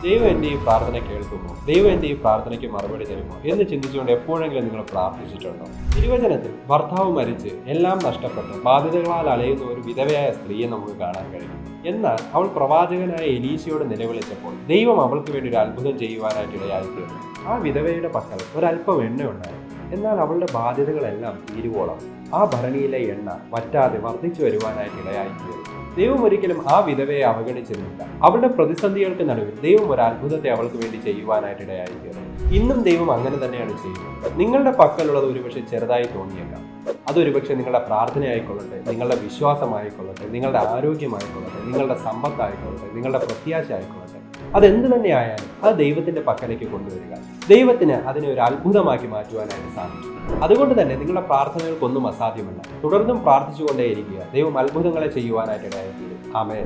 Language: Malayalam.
ദൈവം എൻ്റെ ഈ പ്രാർത്ഥന കേൾക്കുമോ, ദൈവം എൻ്റെ ഈ പ്രാർത്ഥനയ്ക്ക് മറുപടി തരുമോ എന്ന് ചിന്തിച്ചുകൊണ്ട് എപ്പോഴെങ്കിലും നിങ്ങൾ പ്രാർത്ഥിച്ചിട്ടുണ്ടോ? തിരുവചനത്തിൽ ഭർത്താവ് മരിച്ച് എല്ലാം നഷ്ടപ്പെട്ട് ബാധ്യതകളാൽ അലയുന്ന ഒരു വിധവയായ സ്ത്രീയെ നമുക്ക് കാണാൻ കഴിയും. എന്നാൽ അവൾ പ്രവാചകനായ എലീശയോട് നിലവിളിച്ചപ്പോൾ ദൈവം അവൾക്ക് വേണ്ടി ഒരു അത്ഭുതം ചെയ്യുവാനായിട്ട് ഇടയായിത്തീർന്നു. ആ വിധവയുടെ പക്കൽ ഒരല്പം എണ്ണ ഉണ്ടായിരുന്നു. എന്നാൽ അവളുടെ ബാധ്യതകളെല്ലാം തീരുവോളം ആ ഭരണിയിലെ എണ്ണ വറ്റാതെ വർദ്ധിച്ചു വരുവാനായിട്ട് ഇടയായിത്തീർന്നു. ദൈവം ഒരിക്കലും ആ വിധവയെ അവഗണിച്ചിരുന്നില്ല. അവളുടെ പ്രതിസന്ധികൾക്ക് നടുവിൽ ദൈവം ഒരു അത്ഭുതത്തെ അവൾക്ക് വേണ്ടി ചെയ്യുവാനായിട്ട് ഇടയായിത്തീർന്നു. ഇന്നും ദൈവം അങ്ങനെ തന്നെയാണ് ചെയ്യുന്നത്. നിങ്ങളുടെ പക്കലുള്ളത് ഒരുപക്ഷെ ചെറുതായി തോന്നിയേക്കാം. അതൊരുപക്ഷെ നിങ്ങളുടെ പ്രാർത്ഥനയായിക്കൊള്ളട്ടെ, നിങ്ങളുടെ വിശ്വാസമായിക്കൊള്ളട്ടെ, നിങ്ങളുടെ ആരോഗ്യമായിക്കൊള്ളട്ടെ, നിങ്ങളുടെ സമ്പത്തായിക്കൊള്ളട്ടെ, നിങ്ങളുടെ പ്രത്യാശ ആയിക്കൊള്ളട്ടെ, അതെന്ത് തന്നെ ആയാലും അത് ദൈവത്തിന്റെ പക്കലേക്ക് കൊണ്ടുവരിക. ദൈവത്തിന് അതിനെ ഒരു അത്ഭുതമാക്കി മാറ്റുവാനായിട്ട് സാധിക്കും. അതുകൊണ്ട് തന്നെ നിങ്ങളുടെ പ്രാർത്ഥനകൾക്കൊന്നും അസാധ്യമല്ല. തുടർന്നും പ്രാർത്ഥിച്ചുകൊണ്ടേയിരിക്കുക. ദൈവം അത്ഭുതങ്ങളെ ചെയ്യുവാനായിട്ട് ഇടയായിത്തീരും. ആമേൻ.